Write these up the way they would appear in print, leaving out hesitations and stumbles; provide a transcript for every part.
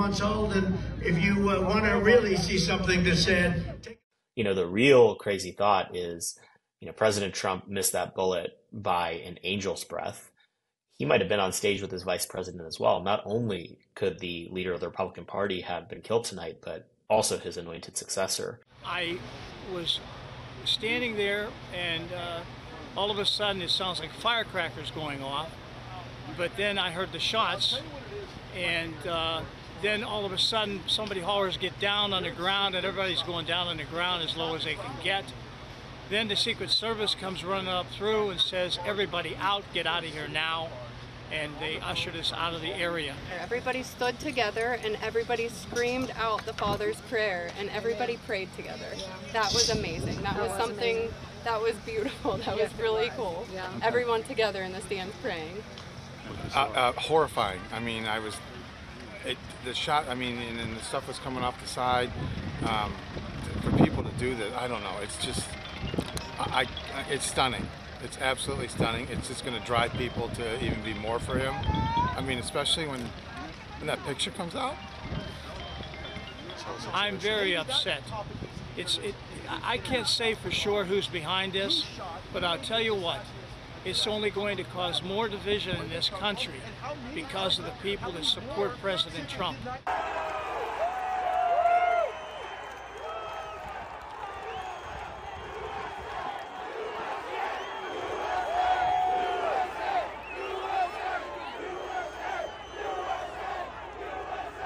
months old, and if you want to really see something that's said. The real crazy thought is, President Trump missed that bullet by an angel's breath. He might have been on stage with his vice president as well. Not only could the leader of the Republican Party have been killed tonight, but also his anointed successor. I was standing there, and all of a sudden it sounds like firecrackers going off. But then I heard the shots, and then all of a sudden somebody hollers, "Get down on the ground," and everybody's going down on the ground as low as they can get. Then the Secret Service comes running up through and says, "Everybody out, get out of here now." And they ushered us out of the area. Everybody stood together and everybody screamed out the Father's prayer and everybody prayed together. That was amazing. That was something amazing. That was beautiful. That was really cool. Yeah. Everyone together in the stands praying. Horrifying. I mean, the shot, and the stuff was coming off the side. For people to do this, I don't know. It's just, it's stunning. It's absolutely stunning. It's just going to drive people to even be more for him. Especially when that picture comes out. I'm very upset. I can't say for sure who's behind this, but I'll tell you what. It's only going to cause more division in this country because of the people that support President Trump.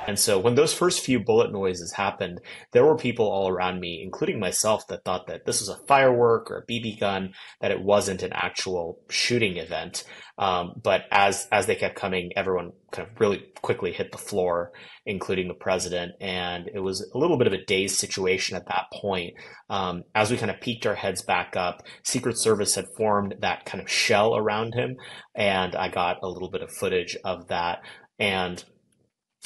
And so when those first few bullet noises happened, there were people all around me, including myself, that thought that this was a firework or a BB gun, that it wasn't an actual shooting event. But as they kept coming, everyone kind of really quickly hit the floor, including the president. And it was a little bit of a dazed situation at that point. As we kind of peeked our heads back up, Secret Service had formed that kind of shell around him. And I got a little bit of footage of that. And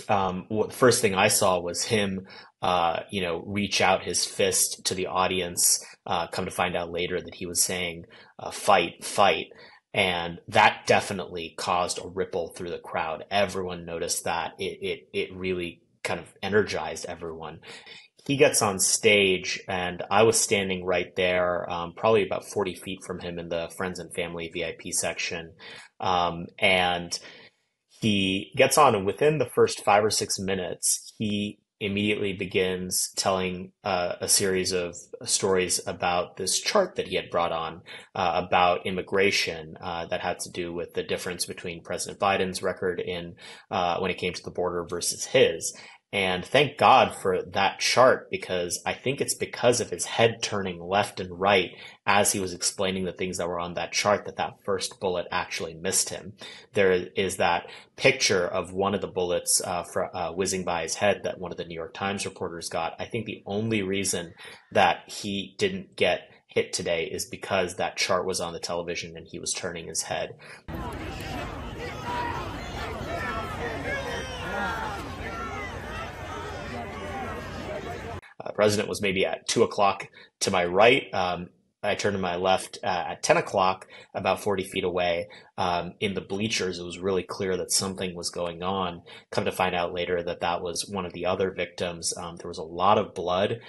the first thing I saw was him, reach out his fist to the audience, come to find out later that he was saying, "Fight, fight." And that definitely caused a ripple through the crowd. Everyone noticed that. It really kind of energized everyone. He gets on stage, and I was standing right there, probably about 40 feet from him in the friends and family VIP section. And he gets on, and within the first 5 or 6 minutes, he immediately begins telling a series of stories about this chart that he had brought on about immigration that had to do with the difference between President Biden's record in when it came to the border versus his. And thank God for that chart, because I think it's because of his head turning left and right as he was explaining the things that were on that chart that first bullet actually missed him. There is that picture of one of the bullets whizzing by his head that one of the New York Times reporters got. I think the only reason that he didn't get hit today is because that chart was on the television and he was turning his head. President was maybe at 2 o'clock to my right. I turned to my left at 10 o'clock, about 40 feet away. In the bleachers, it was really clear that something was going on. Come to find out later that was one of the other victims. There was a lot of blood.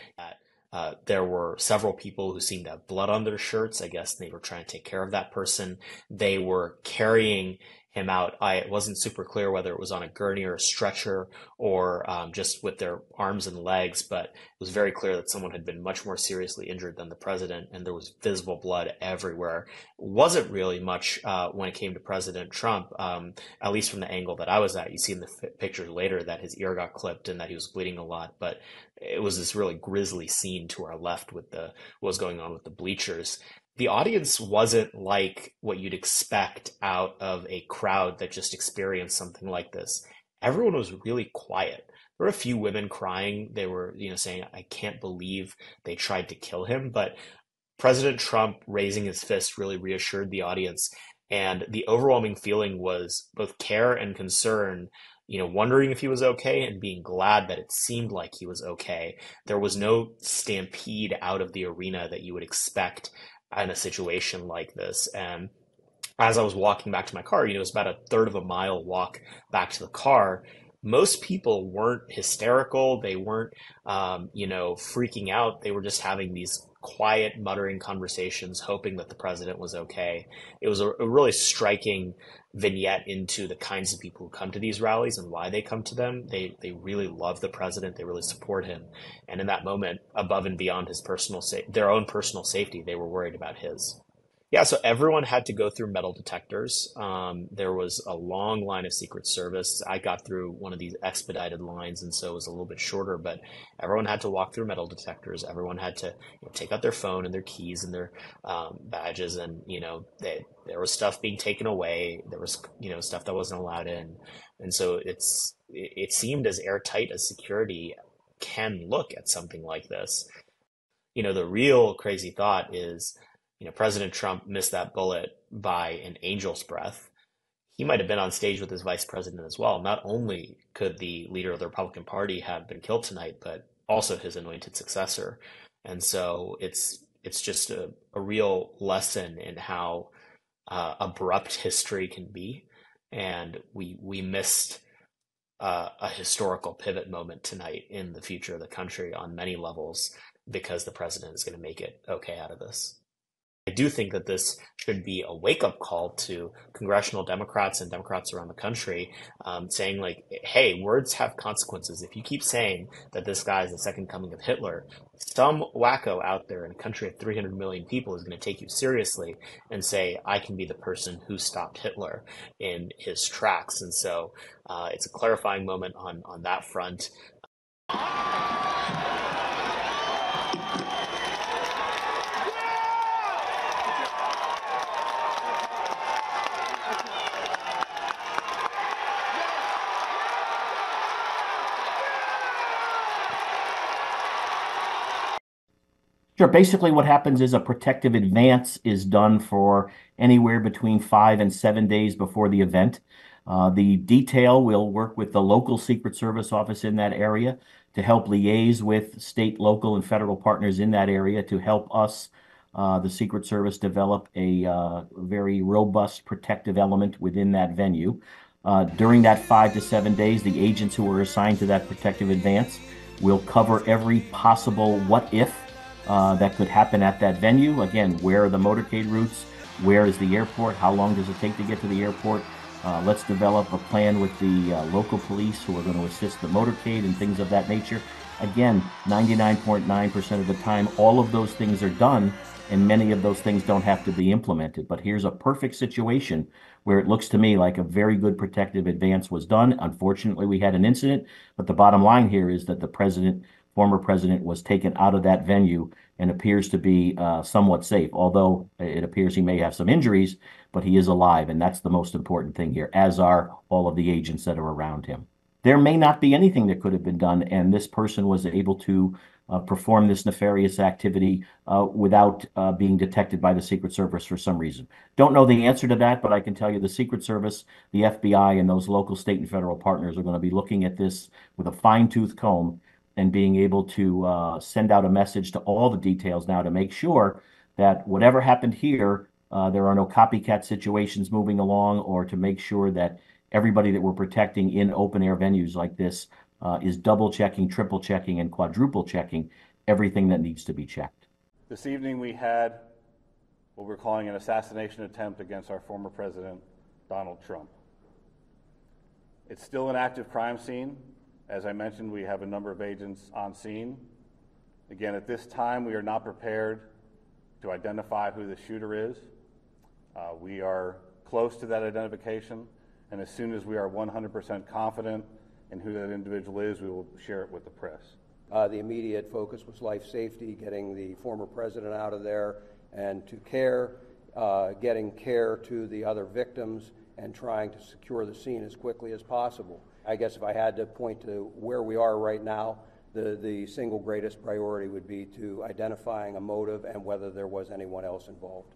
There were several people who seemed to have blood on their shirts. I guess they were trying to take care of that person. They were carrying him out. It wasn't super clear whether it was on a gurney or a stretcher or just with their arms and legs, but it was very clear that someone had been much more seriously injured than the president, and there was visible blood everywhere. It wasn't really much when it came to President Trump, at least from the angle that I was at. You see in the pictures later that his ear got clipped and that he was bleeding a lot, but it was this really grisly scene to our left with what was going on with the bleachers. The audience wasn't like what you'd expect out of a crowd that just experienced something like this. Everyone was really quiet. There were a few women crying. They were, saying, "I can't believe they tried to kill him." But President Trump raising his fist really reassured the audience. And the overwhelming feeling was both care and concern, wondering if he was okay and being glad that it seemed like he was okay. There was no stampede out of the arena that you would expect in a situation like this. And as I was walking back to my car, it was about a third of a mile walk back to the car. most people weren't hysterical. They weren't, freaking out. They were just having these quiet, muttering conversations, hoping that the president was okay. It was a really striking vignette into the kinds of people who come to these rallies and why they come to them. They really love the president. They really support him. And in that moment, above and beyond their own personal safety, they were worried about his. Yeah, so everyone had to go through metal detectors. There was a long line of Secret Service. I got through one of these expedited lines, and so it was a little bit shorter, but everyone had to walk through metal detectors. Everyone had to take out their phone and their keys and their badges, and, there was stuff being taken away. There was, stuff that wasn't allowed in. And so it seemed as airtight as security can look at something like this. The real crazy thought is, President Trump missed that bullet by an angel's breath. He might have been on stage with his vice president as well. Not only could the leader of the Republican Party have been killed tonight, but also his anointed successor. And so it's just a real lesson in how abrupt history can be. And we missed a historical pivot moment tonight in the future of the country on many levels because the president is going to make it okay out of this. I do think that this should be a wake-up call to congressional Democrats and Democrats around the country, saying like, hey, words have consequences. If you keep saying that this guy is the second coming of Hitler, some wacko out there in a country of 300 million people is going to take you seriously and say, I can be the person who stopped Hitler in his tracks. And so it's a clarifying moment on that front. Sure. Basically, what happens is a protective advance is done for anywhere between 5 and 7 days before the event. The detail will work with the local Secret Service office in that area to help liaise with state, local, and federal partners in that area to help us, the Secret Service, develop a very robust protective element within that venue. During that 5 to 7 days, the agents who are assigned to that protective advance will cover every possible what if that could happen at that venue. Again, where are the motorcade routes? Where is the airport? How long does it take to get to the airport? Let's develop a plan with the local police who are going to assist the motorcade and things of that nature. Again, 99.9% of the time, all of those things are done, and many of those things don't have to be implemented. But here's a perfect situation where it looks to me like a very good protective advance was done. Unfortunately, we had an incident, but the bottom line here is that the former president was taken out of that venue and appears to be somewhat safe, although it appears he may have some injuries, but he is alive, and that's the most important thing here, as are all of the agents that are around him. There may not be anything that could have been done, and this person was able to perform this nefarious activity without being detected by the Secret Service for some reason. Don't know the answer to that, but I can tell you the Secret Service, the FBI, and those local, state, and federal partners are going to be looking at this with a fine-tooth comb and being able to send out a message to all the details now to make sure that whatever happened here, there are no copycat situations moving along, or to make sure that everybody that we're protecting in open air venues like this is double checking, triple checking, and quadruple checking everything that needs to be checked. This evening we had what we're calling an assassination attempt against our former president, Donald Trump. It's still an active crime scene. As I mentioned, we have a number of agents on scene. Again, at this time, we are not prepared to identify who the shooter is. We are close to that identification, and as soon as we are 100% confident in who that individual is, we will share it with the press. The immediate focus was life safety, getting the former president out of there, and to care, getting care to the other victims, and trying to secure the scene as quickly as possible. I guess if I had to point to where we are right now, the single greatest priority would be to identifying a motive and whether there was anyone else involved.